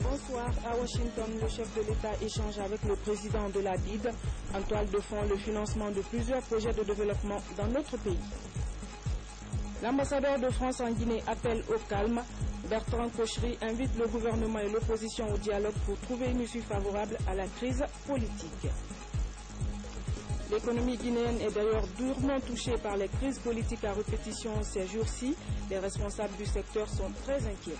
Bonsoir. À Washington, le chef de l'État échange avec le président de la BID. En toile de fond, le financement de plusieurs projets de développement dans notre pays. L'ambassadeur de France en Guinée appelle au calme. Bertrand Cochery invite le gouvernement et l'opposition au dialogue pour trouver une issue favorable à la crise politique. L'économie guinéenne est d'ailleurs durement touchée par les crises politiques à répétition ces jours-ci. Les responsables du secteur sont très inquiets.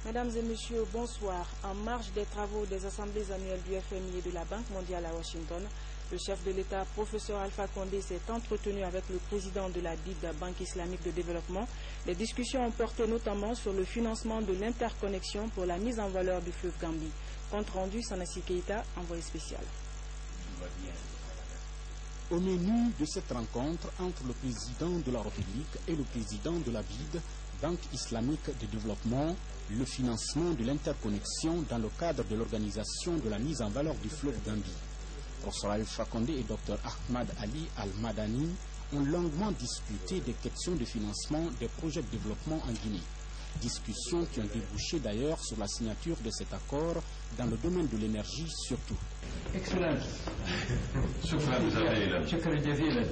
Mesdames et messieurs, bonsoir. En marge des travaux des assemblées annuelles du FMI et de la Banque mondiale à Washington, le chef de l'État, professeur Alpha Condé, s'est entretenu avec le président de la BID, Banque islamique de développement. Les discussions ont porté notamment sur le financement de l'interconnexion pour la mise en valeur du fleuve Gambie. Compte rendu, Sanassi Keïta, envoyé spécial. Au menu de cette rencontre entre le président de la République et le président de la BID, Banque islamique de développement, le financement de l'interconnexion dans le cadre de l'organisation de la mise en valeur du fleuve Gambie. Professeur Alpha Condé et Dr Ahmad Ali Al-Madani ont longuement discuté des questions de financement des projets de développement en Guinée. Discussions qui ont débouché d'ailleurs sur la signature de cet accord dans le domaine de l'énergie surtout. Excellence. Shukran jazilan.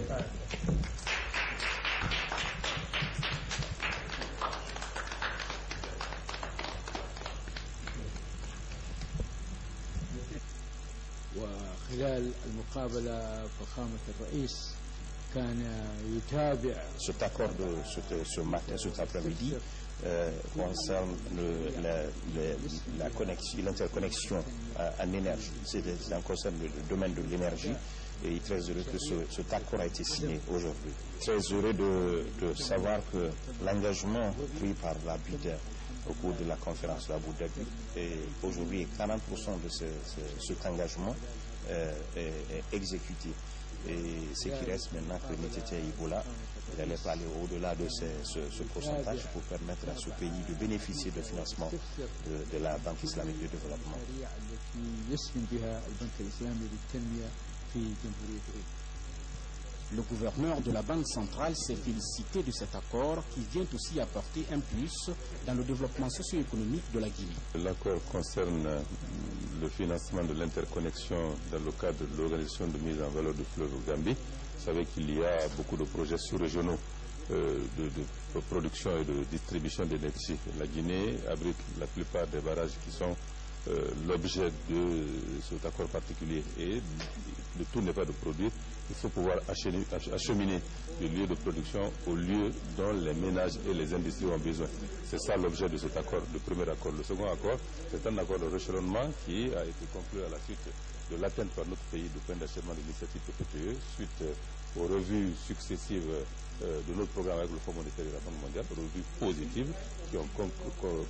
وخلال المقابلة فخامة الرئيس كان يتابع. Cet accord de ce matin, cet après-midi, concerne l'interconnexion en énergie. Ça concerne le domaine de l'énergie. Et il est très heureux que cet accord a été signé aujourd'hui. Très heureux de savoir que l'engagement pris par la BID au cours de la conférence d'Abu Dhabi, et aujourd'hui 40% de cet engagement est exécuté. Et ce qui reste maintenant que Métété Ebola, il allait pas aller au-delà de ce pourcentage pour permettre à ce pays de bénéficier du financement de la Banque islamique de développement. Le gouverneur de la Banque centrale s'est félicité de cet accord qui vient aussi apporter un plus dans le développement socio-économique de la Guinée. L'accord concerne le financement de l'interconnexion dans le cadre de l'organisation de mise en valeur du fleuve Gambie. Vous savez qu'il y a beaucoup de projets sous-régionaux de production et de distribution d'énergie. La Guinée abrite la plupart des barrages qui sont l'objet de cet accord particulier, et le tout n'est pas de produire, il faut pouvoir acheminer du lieu de production au lieu dont les ménages et les industries ont besoin. C'est ça l'objet de cet accord, le premier accord. Le second accord, c'est un accord de réchelonnement qui a été conclu à la suite de l'atteinte par notre pays du point d'achèvement de l'initiative PPE, suite aux revues successives de notre programme avec le Fonds monétaire et la Banque mondiale, revues positives qui ont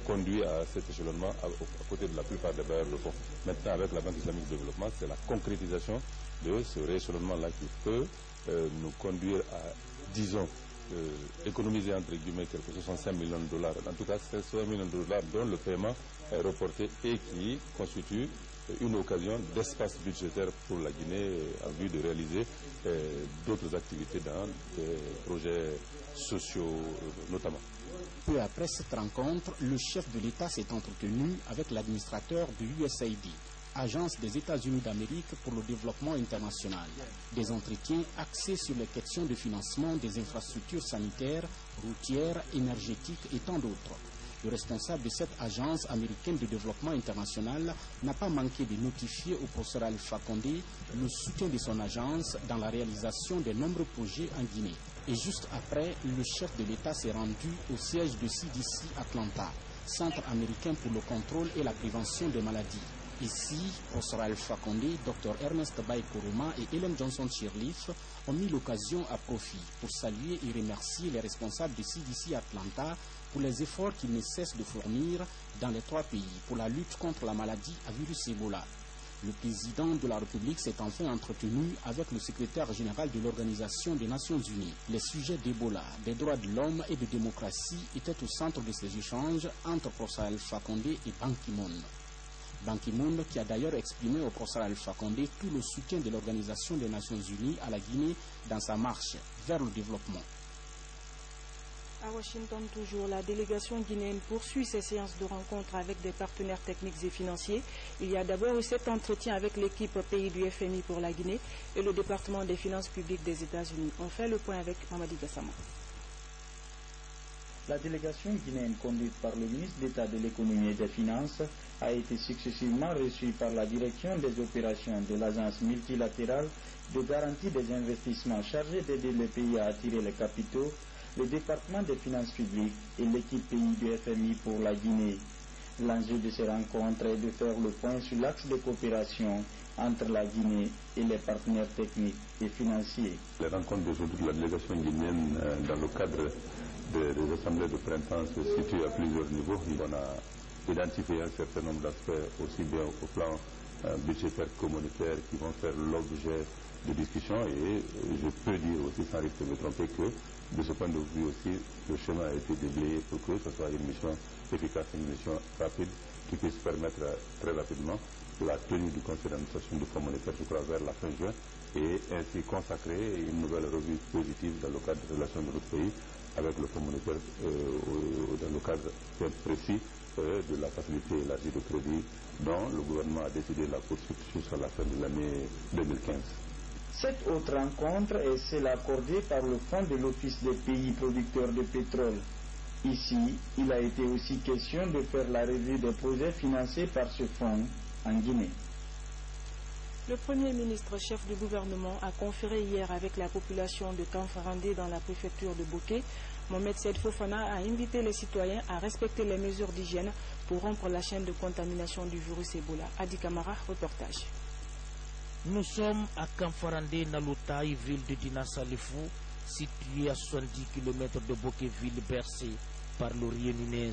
conduit à cet échelonnement à côté de la plupart des bailleurs de fonds. Maintenant, avec la Banque islamique de développement, c'est la concrétisation de ce rééchelonnement-là qui peut nous conduire à, disons, économiser entre guillemets quelque 65 millions de dollars. En tout cas, c'est 65 millions de dollars dont le paiement est reporté et qui constitue une occasion d'espace budgétaire pour la Guinée en vue de réaliser d'autres activités dans des projets sociaux notamment. Peu après cette rencontre, le chef de l'État s'est entretenu avec l'administrateur de USAID, Agence des États-Unis d'Amérique pour le développement international. Des entretiens axés sur les questions de financement des infrastructures sanitaires, routières, énergétiques et tant d'autres. Le responsable de cette agence américaine de développement international n'a pas manqué de notifier au professeur Alpha Condé le soutien de son agence dans la réalisation de nombreux projets en Guinée. Et juste après, le chef de l'État s'est rendu au siège de CDC Atlanta, Centre américain pour le contrôle et la prévention des maladies. Ici, professeur Alpha Condé, Dr Ernest Bai Koroma et Ellen Johnson Sirleaf ont mis l'occasion à profit pour saluer et remercier les responsables de CDC Atlanta pour les efforts qu'ils ne cessent de fournir dans les trois pays pour la lutte contre la maladie à virus Ebola. Le président de la République s'est enfin entretenu avec le secrétaire général de l'Organisation des Nations Unies. Les sujets d'Ebola, des droits de l'homme et de démocratie étaient au centre de ces échanges entre professeur Alpha Condé et Ban Ki-moon. Ban Ki-moon qui a d'ailleurs exprimé au professeur Alpha Condé tout le soutien de l'Organisation des Nations Unies à la Guinée dans sa marche vers le développement. À Washington, toujours, la délégation guinéenne poursuit ses séances de rencontres avec des partenaires techniques et financiers. Il y a d'abord eu cet entretien avec l'équipe pays du FMI pour la Guinée et le département des finances publiques des États-Unis. On fait le point avec Mamadi Gassama. La délégation guinéenne conduite par le ministre d'État de l'économie et des finances a été successivement reçue par la direction des opérations de l'agence multilatérale de garantie des investissements chargée d'aider le pays à attirer les capitaux, le département des finances publiques et l'équipe pays du FMI pour la Guinée. L'enjeu de ces rencontres est de faire le point sur l'axe de coopération entre la Guinée et les partenaires techniques et financiers. Les rencontres d'aujourd'hui de la délégation guinéenne dans le cadre des assemblées de printemps se situent à plusieurs niveaux. On a identifié un certain nombre d'aspects aussi bien au plan budgétaire que communautaire qui vont faire l'objet de discussions et je peux dire aussi sans risque de me tromper que de ce point de vue aussi le chemin a été déblayé pour que ce soit une mission efficace, une mission rapide qui puisse permettre très rapidement la tenue du conseil d'administration du Fonds monétaire, je crois, vers la fin juin et ainsi consacrer une nouvelle revue positive dans le cadre des relations de notre pays avec le Fonds monétaire dans le cadre bien précis de la facilité élargie de crédit dont le gouvernement a décidé la poursuite jusqu'à la fin de l'année 2015. Cette autre rencontre est celle accordée par le Fonds de l'Office des pays producteurs de pétrole. Ici, il a été aussi question de faire la revue des projets financés par ce fonds en Guinée. Le Premier ministre, chef du gouvernement, a conféré hier avec la population de Kamfarandé dans la préfecture de Boké. Mohamed Saïd Fofana a invité les citoyens à respecter les mesures d'hygiène pour rompre la chaîne de contamination du virus Ebola. Adi Kamara, reportage. Nous sommes à Kamfarandé, Naloutaï, ville de Dina Salifou, située à 70 km de Boké-ville bercée par l'Orient Nunez.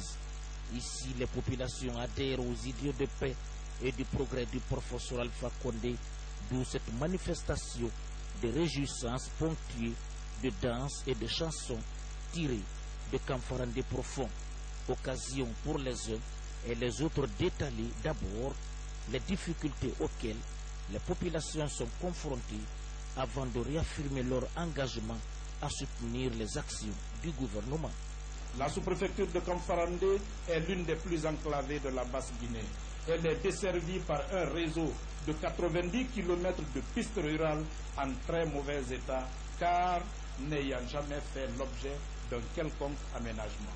Ici, les populations adhèrent aux idées de paix et du progrès du professeur Alpha Condé, d'où cette manifestation de réjouissance ponctuée de danses et de chansons tirées de Kamfarandé profond. Occasion pour les uns et les autres d'étaler d'abord les difficultés auxquelles les populations sont confrontées avant de réaffirmer leur engagement à soutenir les actions du gouvernement. La sous-préfecture de Kamfarandé est l'une des plus enclavées de la Basse-Guinée. Elle est desservie par un réseau de 90 km de pistes rurales en très mauvais état, car n'ayant jamais fait l'objet d'un quelconque aménagement.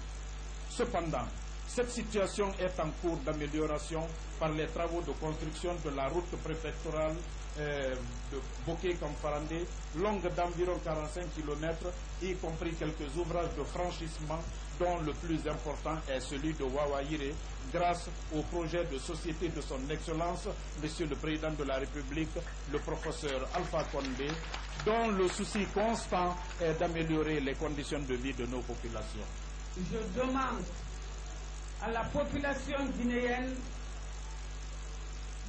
Cependant, cette situation est en cours d'amélioration par les travaux de construction de la route préfectorale de Boké-Kamfarandé, longue d'environ 45 km, y compris quelques ouvrages de franchissement, dont le plus important est celui de Wawaïre, grâce au projet de société de son Excellence, Monsieur le Président de la République, le professeur Alpha Condé, dont le souci constant est d'améliorer les conditions de vie de nos populations. Je demande à la population guinéenne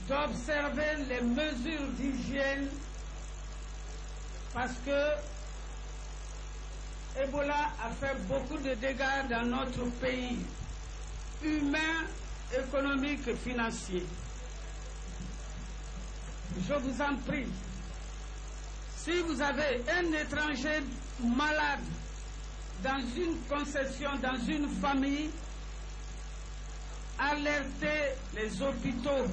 d'observer les mesures d'hygiène parce que Ebola a fait beaucoup de dégâts dans notre pays, humains, économiques et financiers. Je vous en prie, si vous avez un étranger malade dans une concession, dans une famille, alertez les hôpitaux.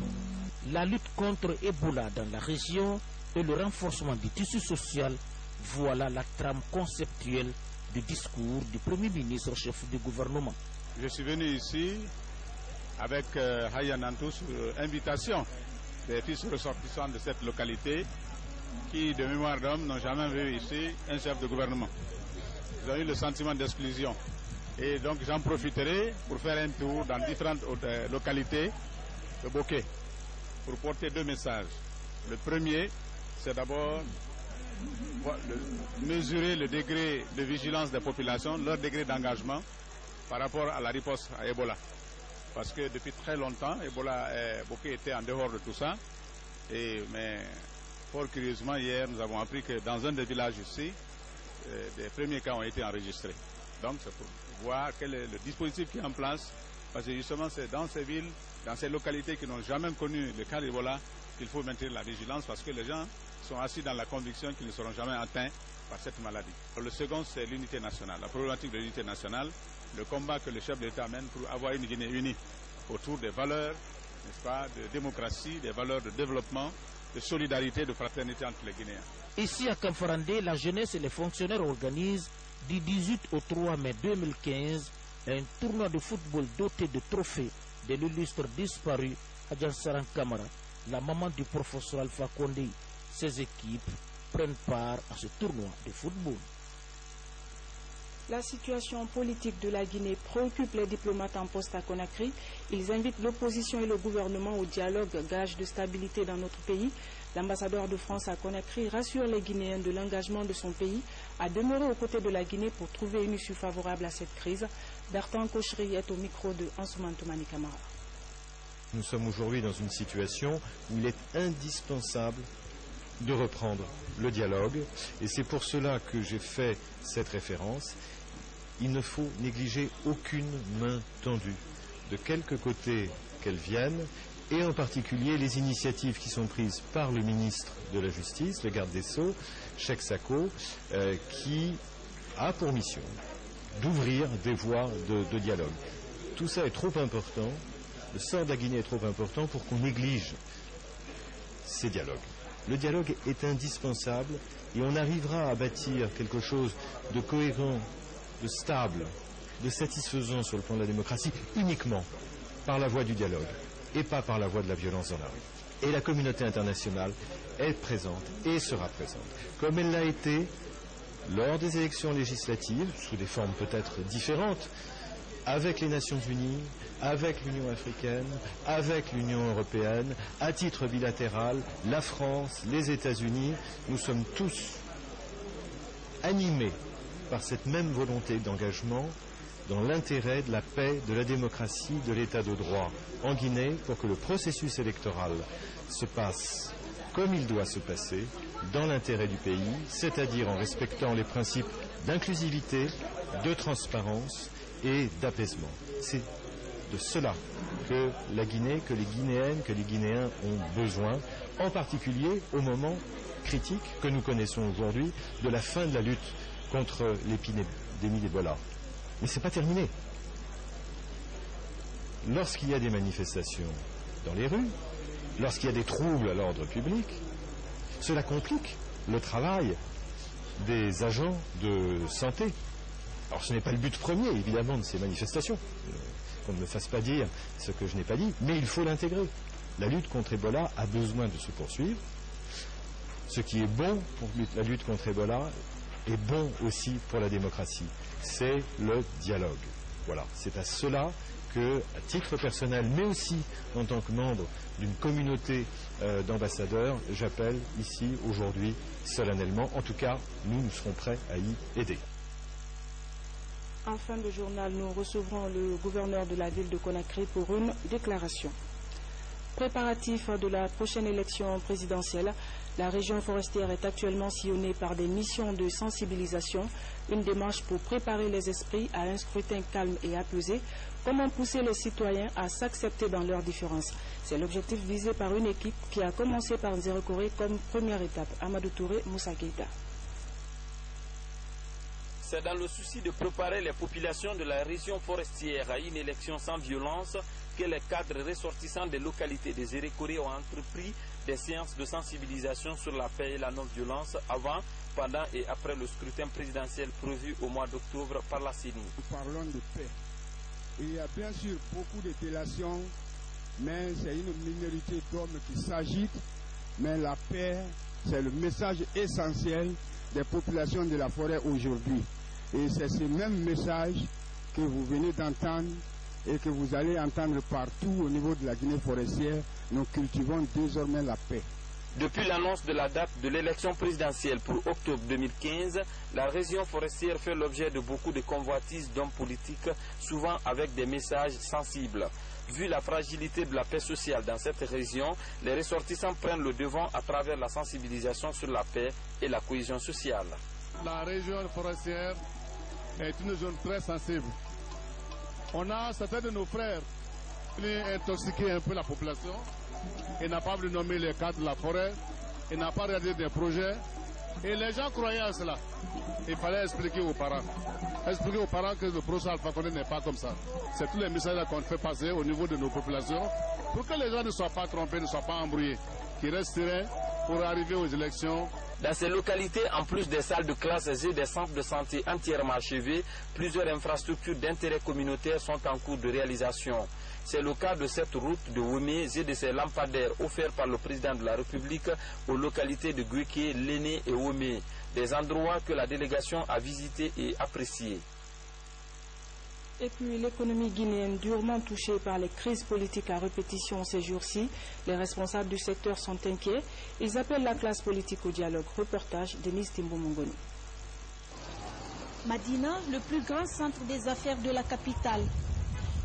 La lutte contre Ebola dans la région et le renforcement du tissu social, voilà la trame conceptuelle du discours du Premier ministre chef du gouvernement. Je suis venu ici avec Hayanantou sur invitation des fils ressortissants de cette localité qui, de mémoire d'homme, n'ont jamais vu ici un chef de gouvernement. Ils ont eu le sentiment d'exclusion. Et donc j'en profiterai pour faire un tour dans différentes localités de Boké pour porter deux messages. Le premier, c'est d'abord mesurer le degré de vigilance des populations, leur degré d'engagement par rapport à la riposte à Ebola. Parce que depuis très longtemps, Boké était en dehors de tout ça. Mais fort curieusement, hier, nous avons appris que dans un des villages ici, des premiers cas ont été enregistrés. Donc, c'est pour voir quel est le dispositif qui est en place. Parce que justement, c'est dans ces villes, dans ces localités qui n'ont jamais connu le cas d'Ebola, qu'il faut maintenir la vigilance parce que les gens sont assis dans la conviction qu'ils ne seront jamais atteints par cette maladie. Le second, c'est l'unité nationale. La problématique de l'unité nationale, le combat que le chef de l'État mène pour avoir une Guinée unie autour des valeurs, n'est-ce pas, de démocratie, des valeurs de développement, de solidarité, de fraternité entre les Guinéens. Ici à Kamfarandé, la jeunesse et les fonctionnaires organisent du 18 au 3 mai 2015 un tournoi de football doté de trophées de l'illustre disparu Adjan Saran Kamara, la maman du professeur Alpha Condé. Ses équipes prennent part à ce tournoi de football. La situation politique de la Guinée préoccupe les diplomates en poste à Conakry. Ils invitent l'opposition et le gouvernement au dialogue, gage de stabilité dans notre pays. L'ambassadeur de France à Conakry rassure les Guinéens de l'engagement de son pays à demeurer aux côtés de la Guinée pour trouver une issue favorable à cette crise. Bertrand Kocheri est au micro de Ansoumane Toumani Camara. Nous sommes aujourd'hui dans une situation où il est indispensable de reprendre le dialogue et c'est pour cela que j'ai fait cette référence. Il ne faut négliger aucune main tendue, de quelque côté qu'elle vienne, et en particulier les initiatives qui sont prises par le ministre de la Justice, le garde des Sceaux, Cheikh Sako, qui a pour mission d'ouvrir des voies de dialogue. Tout ça est trop important, le sort de la Guinée est trop important pour qu'on néglige ces dialogues. Le dialogue est indispensable et on arrivera à bâtir quelque chose de cohérent, de stable, de satisfaisant sur le plan de la démocratie uniquement par la voie du dialogue et pas par la voie de la violence dans la rue. Et la communauté internationale est présente et sera présente, comme elle l'a été lors des élections législatives, sous des formes peut-être différentes, avec les Nations Unies, avec l'Union africaine, avec l'Union européenne, à titre bilatéral, la France, les États-Unis, nous sommes tous animés par cette même volonté d'engagement dans l'intérêt de la paix, de la démocratie, de l'état de droit en Guinée pour que le processus électoral se passe comme il doit se passer, dans l'intérêt du pays, c'est-à-dire en respectant les principes d'inclusivité, de transparence et d'apaisement. C'est de cela que la Guinée, que les Guinéennes, que les Guinéens ont besoin, en particulier au moment critique que nous connaissons aujourd'hui de la fin de la lutte contre l'épidémie d'Ebola. Mais ce n'est pas terminé. Lorsqu'il y a des manifestations dans les rues, lorsqu'il y a des troubles à l'ordre public, cela complique le travail des agents de santé. Alors ce n'est pas le but premier, évidemment, de ces manifestations. Qu'on ne me fasse pas dire ce que je n'ai pas dit, mais il faut l'intégrer. La lutte contre Ebola a besoin de se poursuivre. Ce qui est bon pour la lutte contre Ebola est bon aussi pour la démocratie. C'est le dialogue. Voilà, c'est à cela que, à titre personnel, mais aussi en tant que membre d'une communauté d'ambassadeurs, j'appelle ici aujourd'hui solennellement. En tout cas, nous serons prêts à y aider. En fin de journal, nous recevrons le gouverneur de la ville de Conakry pour une déclaration. Préparatif de la prochaine élection présidentielle, la région forestière est actuellement sillonnée par des missions de sensibilisation, une démarche pour préparer les esprits à un scrutin calme et apaisé. Comment pousser les citoyens à s'accepter dans leurs différences? C'est l'objectif visé par une équipe qui a commencé par Nzérekoré comme première étape. Amadou Touré, Moussa Keïta. C'est dans le souci de préparer les populations de la région forestière à une élection sans violence que les cadres ressortissants des localités des Nzérekoré ont entrepris des séances de sensibilisation sur la paix et la non-violence avant, pendant et après le scrutin présidentiel prévu au mois d'octobre par la CENI. Nous parlons de paix. Il y a bien sûr beaucoup de délations, mais c'est une minorité d'hommes qui s'agitent. Mais la paix, c'est le message essentiel des populations de la forêt aujourd'hui. Et c'est ce même message que vous venez d'entendre et que vous allez entendre partout au niveau de la Guinée forestière. Nous cultivons désormais la paix. Depuis l'annonce de la date de l'élection présidentielle pour octobre 2015, la région forestière fait l'objet de beaucoup de convoitises d'hommes politiques, souvent avec des messages sensibles. Vu la fragilité de la paix sociale dans cette région, les ressortissants prennent le devant à travers la sensibilisation sur la paix et la cohésion sociale. La région forestière est une zone très sensible. On a certains de nos frères qui ont intoxiqué un peu la population. Il n'a pas voulu nommer les cadres de la forêt, il n'a pas réalisé des projets. Et les gens croyaient à cela. Il fallait expliquer aux parents. Expliquer aux parents que le professeur Alpha Condé n'est pas comme ça. C'est tous les messages qu'on fait passer au niveau de nos populations pour que les gens ne soient pas trompés, ne soient pas embrouillés, qu'ils restent sereins pour arriver aux élections. Dans ces localités, en plus des salles de classe et des centres de santé entièrement achevés, plusieurs infrastructures d'intérêt communautaire sont en cours de réalisation. C'est le cas de cette route de Womé et de ces lampadaires offerts par le président de la République aux localités de Guéké, Léné et Womé, des endroits que la délégation a visités et appréciés. Et puis l'économie guinéenne durement touchée par les crises politiques à répétition ces jours-ci. Les responsables du secteur sont inquiets. Ils appellent la classe politique au dialogue. Reportage Denise Timbo-Mongoni. Madina, le plus grand centre des affaires de la capitale.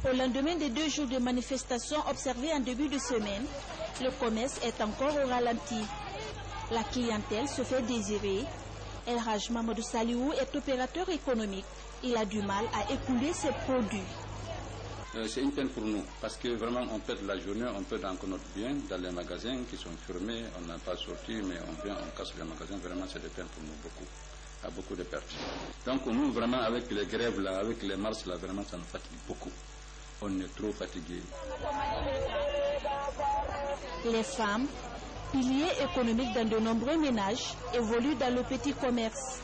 Au lendemain des 2 jours de manifestations observées en début de semaine, le commerce est encore au ralenti. La clientèle se fait désirer. El Haj Mamadou Saliou est opérateur économique. Il a du mal à écouler ses produits. C'est une peine pour nous parce que vraiment on perd la journée, on perd encore notre bien dans les magasins qui sont fermés, on n'a pas sorti mais on vient, on casse les magasins, vraiment c'est des peines pour nous beaucoup, il y a beaucoup de pertes. Donc nous vraiment avec les grèves là, avec les marches là, vraiment ça nous fatigue beaucoup. On est trop fatigués. Les femmes, piliers économiques dans de nombreux ménages, évoluent dans le petit commerce.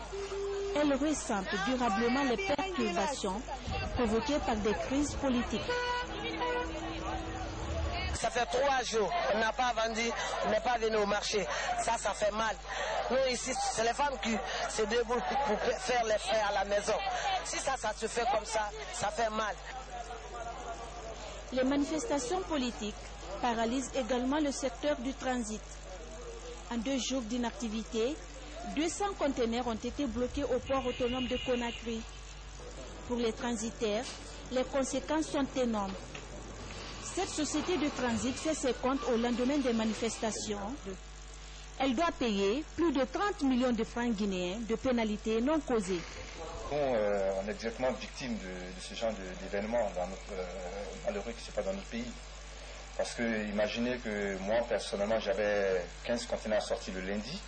Elles ressentent durablement les perturbations provoquées par des crises politiques. Ça fait 3 jours, on n'a pas vendu, on n'est pas venu au marché. Ça fait mal. Nous ici, c'est les femmes qui se débrouillent pour faire les frais à la maison. Si ça se fait comme ça, ça fait mal. Les manifestations politiques paralysent également le secteur du transit. En 2 jours d'inactivité, 200 conteneurs ont été bloqués au port autonome de Conakry. Pour les transitaires, les conséquences sont énormes. Cette société de transit fait ses comptes au lendemain des manifestations. Elle doit payer plus de 30 millions de francs guinéens de pénalités non causées. On est directement victime de ce genre d'événements malheureux qui se passe dans notre pays. Parce que imaginez que moi personnellement j'avais 15 conteneurs sortis le lundi.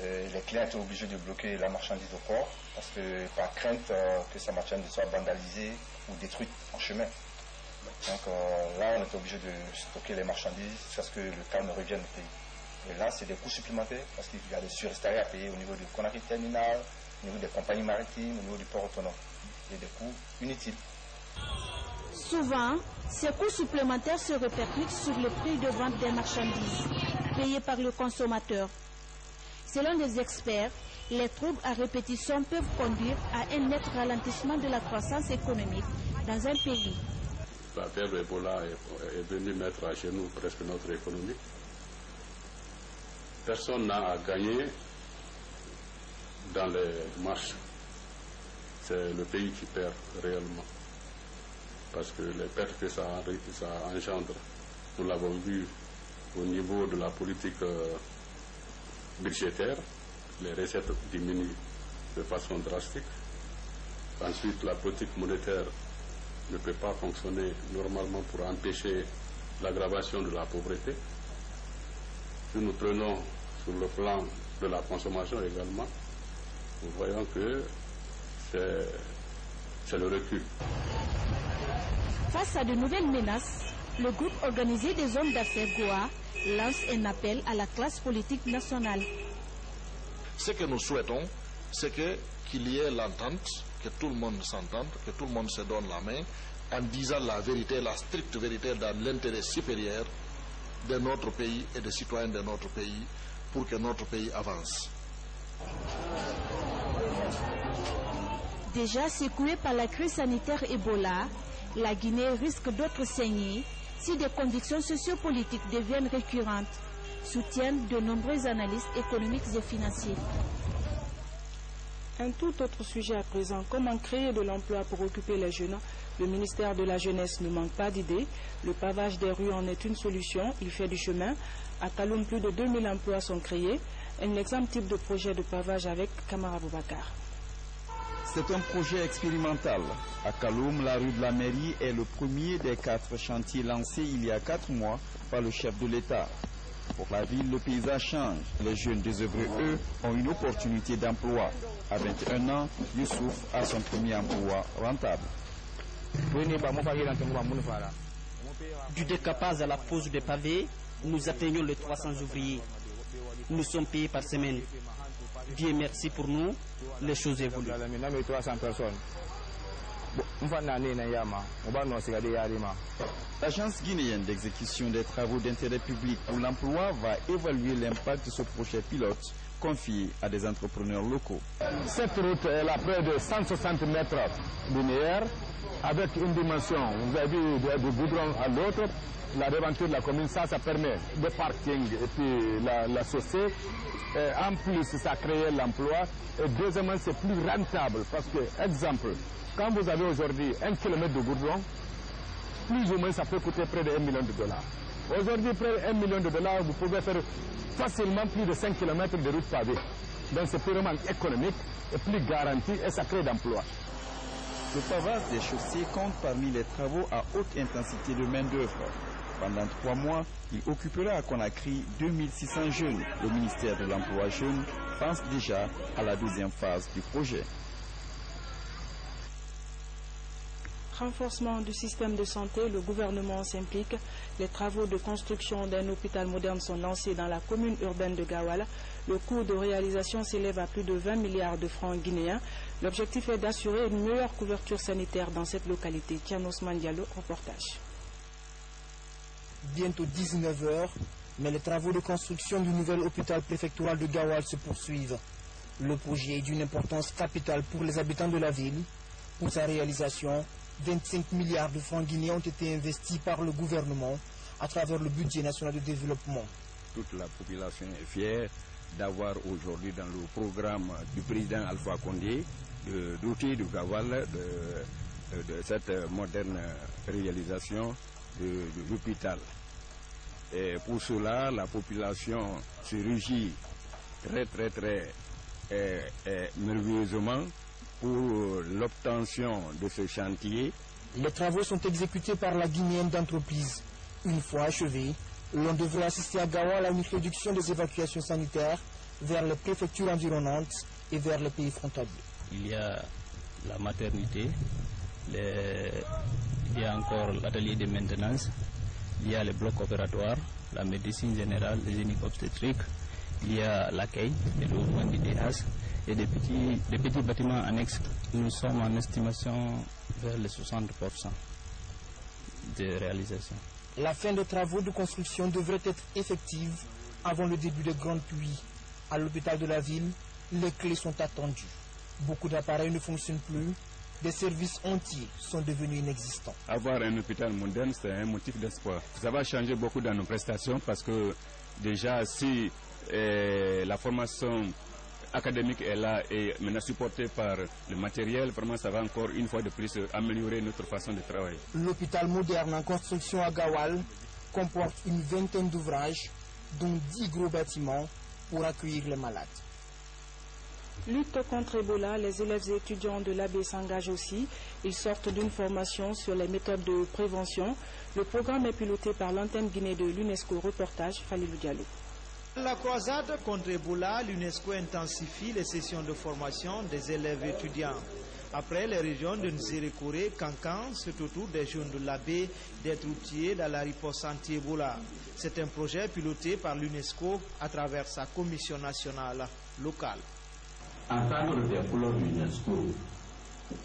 Les clients étaient obligés de bloquer la marchandise au port parce que par crainte que sa marchandise soit vandalisée ou détruite en chemin. Donc là on était obligé de stocker les marchandises jusqu'à ce que le calme revienne au pays. Et là c'est des coûts supplémentaires parce qu'il y a des surestaries à payer au niveau du Conakry Terminal, au niveau des compagnies maritimes, au niveau du port autonome. Et des coûts inutiles. Souvent, ces coûts supplémentaires se répercutent sur le prix de vente des marchandises, payés par le consommateur. Selon les experts, les troubles à répétition peuvent conduire à un net ralentissement de la croissance économique dans un pays. La fièvre Ebola est venue mettre à genoux presque notre économie. Personne n'a à gagner dans les marches. C'est le pays qui perd réellement. Parce que les pertes que ça engendre, nous l'avons vu au niveau de la politique budgétaire, les recettes diminuent de façon drastique. Ensuite, la politique monétaire ne peut pas fonctionner normalement pour empêcher l'aggravation de la pauvreté. Si nous prenons sur le plan de la consommation également, nous voyons que c'est le recul. Face à de nouvelles menaces, le groupe organisé des hommes d'affaires Goa lance un appel à la classe politique nationale. Ce que nous souhaitons, c'est qu'il y ait l'entente, que tout le monde s'entende, que tout le monde se donne la main, en disant la vérité, la stricte vérité dans l'intérêt supérieur de notre pays et des citoyens de notre pays, pour que notre pays avance. Déjà secouée par la crise sanitaire Ebola, la Guinée risque d'autres saignées si des convictions sociopolitiques deviennent récurrentes. soutiennent de nombreux analystes économiques et financiers. Un tout autre sujet à présent, comment créer de l'emploi pour occuper les jeunes? Le ministère de la Jeunesse ne manque pas d'idées. Le pavage des rues en est une solution, il fait du chemin. À Kaloum, plus de 2000 emplois sont créés. Un exemple type de projet de pavage avec Kamara Boubacar. C'est un projet expérimental. À Kaloum, la rue de la mairie est le premier des 4 chantiers lancés il y a 4 mois par le chef de l'État. Pour la ville, le paysage change. Les jeunes désœuvrés, eux, ont une opportunité d'emploi. À 21 ans, Youssouf a son premier emploi rentable. Du décapage à la pose des pavés, nous atteignons les 300 ouvriers. Nous sommes payés par semaine. Dieu merci pour nous, les choses évoluent. 300 personnes. L'Agence guinéenne d'exécution des travaux d'intérêt public pour l'emploi va évaluer l'impact de ce projet pilote confié à des entrepreneurs locaux. Cette route est à près de 160 mètres linéaires avec une dimension, vous avez vu, de goudron à l'autre. La devanture de la commune, ça permet de parking et puis la chaussée. En plus, ça crée l'emploi. Et deuxièmement, c'est plus rentable parce que, exemple, quand vous avez aujourd'hui 1 kilomètre de goudron, plus ou moins ça peut coûter près de $1 million. Aujourd'hui, près de $1 million, vous pouvez faire facilement plus de 5 km de route pavée. Donc c'est purement économique et plus garanti et ça crée d'emploi. Le pavage des chaussées compte parmi les travaux à haute intensité de main-d'œuvre. Pendant 3 mois, il occupera à Conakry 2600 jeunes. Le ministère de l'Emploi jeune pense déjà à la deuxième phase du projet. Renforcement du système de santé, le gouvernement s'implique. Les travaux de construction d'un hôpital moderne sont lancés dans la commune urbaine de Gawal. Le coût de réalisation s'élève à plus de 20 milliards de francs guinéens. L'objectif est d'assurer une meilleure couverture sanitaire dans cette localité. Tianos Mandialo, reportage. Bientôt 19 h, mais les travaux de construction du nouvel hôpital préfectoral de Gawal se poursuivent. Le projet est d'une importance capitale pour les habitants de la ville. Pour sa réalisation, 25 milliards de francs guinéens ont été investis par le gouvernement à travers le budget national de développement. Toute la population est fière d'avoir aujourd'hui dans le programme du président Alpha Condé d'outils du Gawal de cette moderne réalisation de l'hôpital. Et pour cela, la population se réjouit très merveilleusement pour l'obtention de ce chantier. Les travaux sont exécutés par la Guinéenne d'entreprise. Une fois achevés, l'on devrait assister à Gawal à une réduction des évacuations sanitaires vers les préfectures environnantes et vers les pays frontaliers. Il y a la maternité, il y a encore l'atelier de maintenance, il y a le bloc opératoire, la médecine générale, les gynéco-obstétriques, il y a l'accueil, le développement du DH et des petits bâtiments annexes. Nous sommes en estimation vers les 60% de réalisation. La fin des travaux de construction devrait être effective avant le début des grandes pluies. À l'hôpital de la ville, les clés sont attendues. Beaucoup d'appareils ne fonctionnent plus. Des services entiers sont devenus inexistants. Avoir un hôpital moderne, c'est un motif d'espoir. Ça va changer beaucoup dans nos prestations parce que déjà, si la formation académique est là et maintenant supportée par le matériel, vraiment ça va encore une fois de plus améliorer notre façon de travailler. L'hôpital moderne en construction à Gawal comporte une vingtaine d'ouvrages, dont 10 gros bâtiments pour accueillir les malades. Lutte contre Ebola, les élèves et étudiants de l'AB s'engagent aussi. Ils sortent d'une formation sur les méthodes de prévention. Le programme est piloté par l'antenne Guinée de l'UNESCO. Reportage, Falilou Diallo. La croisade contre Ebola, l'UNESCO intensifie les sessions de formation des élèves et étudiants. Après les régions de Nzérékoré, Kankan, c'est au tour des jeunes de l'AB d'être outillés dans la riposte anti-Ebola. C'est un projet piloté par l'UNESCO à travers sa commission nationale locale. En cadre des colloques UNESCO,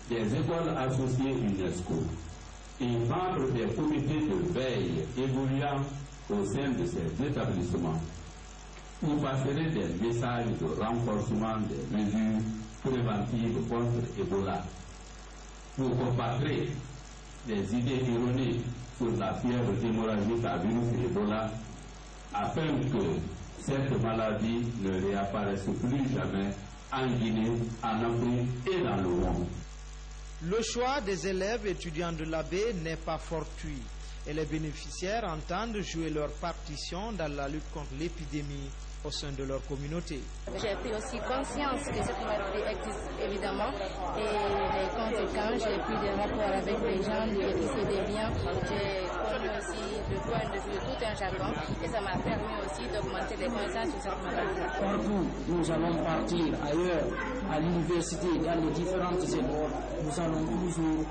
des écoles associées UNESCO et membres des comités de veille évoluant au sein de ces établissements, vous passerez des messages de renforcement des mesures préventives contre Ebola. Vous combattrez des idées erronées sur la fièvre hémorragique à virus Ebola afin que cette maladie ne réapparaisse plus jamais en Guinée, en Afrique et dans le monde. Le choix des élèves étudiants de l'AB n'est pas fortuit et les bénéficiaires entendent jouer leur partition dans la lutte contre l'épidémie au sein de leur communauté. J'ai pris aussi conscience que cette maladie existe évidemment et les conséquences, j'ai pris des rapports avec les gens, j'ai tissé des liens, j'ai connu aussi le point de vue de tout un jargon et ça m'a permis aussi d'augmenter les connaissances sur cette maladie. Partout, nous allons partir ailleurs, à l'université, dans les différentes écoles, nous allons toujours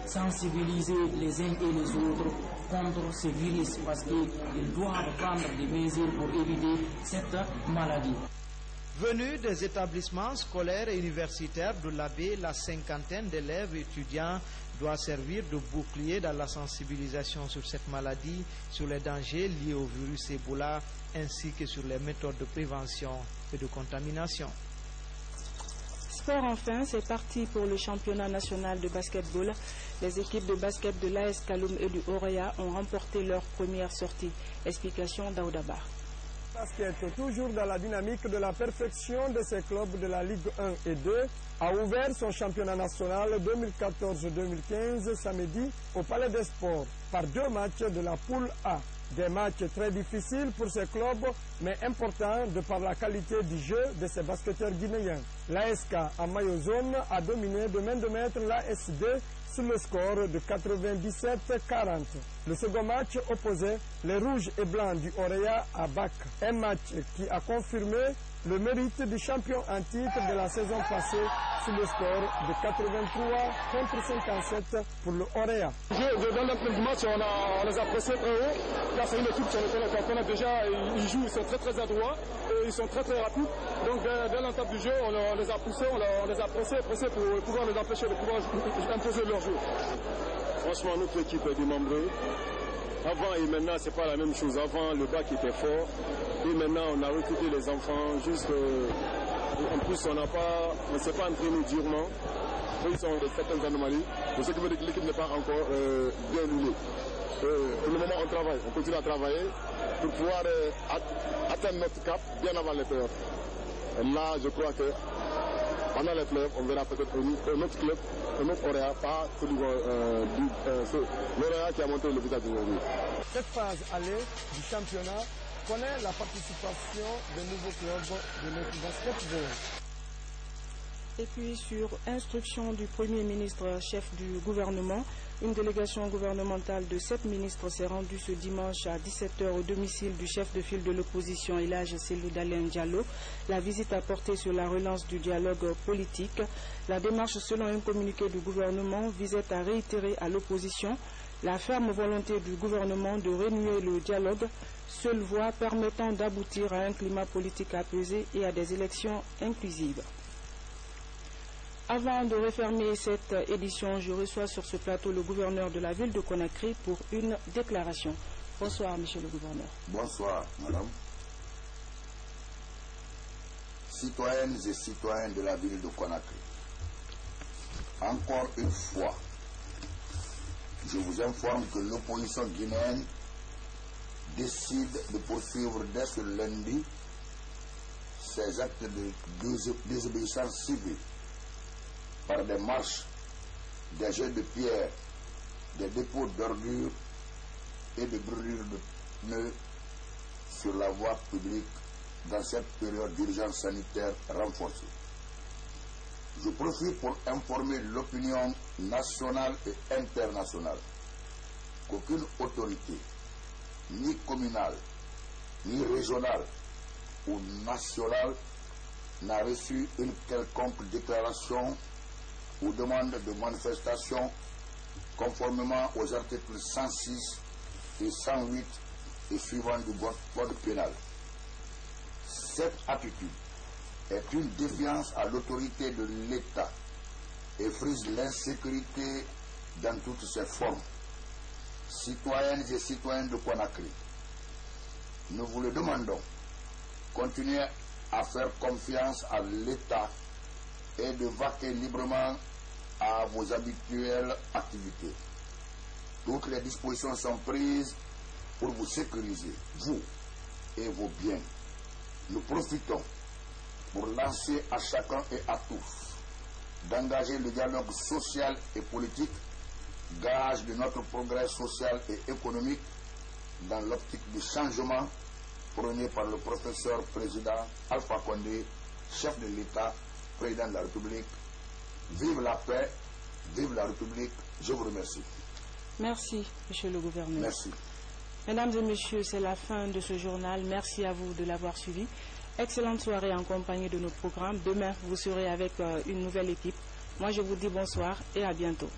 sensibiliser les uns et les autres contre ce virus parce qu'ils doivent prendre des mesures pour éviter cette maladie. Venus des établissements scolaires et universitaires de l'AB, la cinquantaine d'élèves étudiants doit servir de bouclier dans la sensibilisation sur cette maladie, sur les dangers liés au virus Ebola, ainsi que sur les méthodes de prévention et de contamination. Sport enfin, c'est parti pour le championnat national de basketball. Les équipes de basket de l'AS Kaloum et du Orea ont remporté leur première sortie. Explication d'Aoudabar. Basket, toujours dans la dynamique de la perfection de ces clubs de la Ligue 1 et 2, a ouvert son championnat national 2014-2015 samedi au Palais des Sports par 2 matchs de la poule A. Des matchs très difficiles pour ces clubs, mais importants de par la qualité du jeu de ces basketteurs guinéens. L'ASK en maillot jaune a dominé de main de maître l'ASD sur le score de 97-40. Le second match opposait les rouges et blancs du Orea à Bac. Un match qui a confirmé le mérite du champion en titre de la saison passée sur le score de 83 contre 57 pour le Orea. Dans l'entrée du match, on les a pressés très haut, car c'est une équipe sur laquelle on connaît déjà, ils jouent, ils sont très adroits, et ils sont très rapides. Donc dès l'entame du jeu, on les a poussés, on les a pressés pour pouvoir les empêcher de pouvoir imposer leur jeu. Franchement, notre équipe est démembrée. Avant et maintenant, c'est pas la même chose. Avant, le bac était fort. Et maintenant, on a recruté les enfants. Juste, en plus, on ne s'est pas entraîné durement. Ils ont certaines anomalies. Ce qui veut dire que l'équipe n'est pas encore bien huilée. Pour le moment, on travaille. On continue à travailler pour pouvoir atteindre notre cap bien avant les playoffs. Et là, je crois que pendant les playoffs, on verra peut-être un autre club, un autre Orea, pas celui l'Orea qui a monté le visage aujourd'hui. Cette phase allée du championnat connaît la participation de nouveaux clubs de notre basketball. Et puis, sur instruction du Premier ministre, chef du gouvernement, une délégation gouvernementale de 7 ministres s'est rendue ce dimanche à 17h au domicile du chef de file de l'opposition, Elhadj Cellou Dalein Diallo. La visite a porté sur la relance du dialogue politique. La démarche, selon un communiqué du gouvernement, visait à réitérer à l'opposition la ferme volonté du gouvernement de renouer le dialogue, seule voie permettant d'aboutir à un climat politique apaisé et à des élections inclusives. Avant de refermer cette édition, je reçois sur ce plateau le gouverneur de la ville de Conakry pour une déclaration. Bonsoir, monsieur le gouverneur. Bonsoir, madame. Citoyennes et citoyens de la ville de Conakry, encore une fois, je vous informe que l'opposition guinéenne décide de poursuivre dès ce lundi ses actes de désobéissance civile par des marches, des jets de pierre, des dépôts d'ordures et des brûlures de pneus sur la voie publique dans cette période d'urgence sanitaire renforcée. Je profite pour informer l'opinion nationale et internationale qu'aucune autorité, ni communale, ni régionale ou nationale, n'a reçu une quelconque déclaration ou demande de manifestation conformément aux articles 106 et 108 et suivants du code pénal. Cette attitude est une défiance à l'autorité de l'État et frise l'insécurité dans toutes ses formes. Citoyennes et citoyens de Conakry, nous vous le demandons, continuez à faire confiance à l'État et de vaquer librement à vos habituelles activités. Toutes les dispositions sont prises pour vous sécuriser, vous et vos biens. Nous profitons pour lancer à chacun et à tous d'engager le dialogue social et politique, gage de notre progrès social et économique dans l'optique du changement prôné par le professeur président Alpha Condé, chef de l'État, président de la République. Vive la paix, vive la République. Je vous remercie. Merci, monsieur le gouverneur. Merci. Mesdames et messieurs, c'est la fin de ce journal. Merci à vous de l'avoir suivi. Excellente soirée en compagnie de nos programmes. Demain, vous serez avec une nouvelle équipe. Moi, je vous dis bonsoir et à bientôt.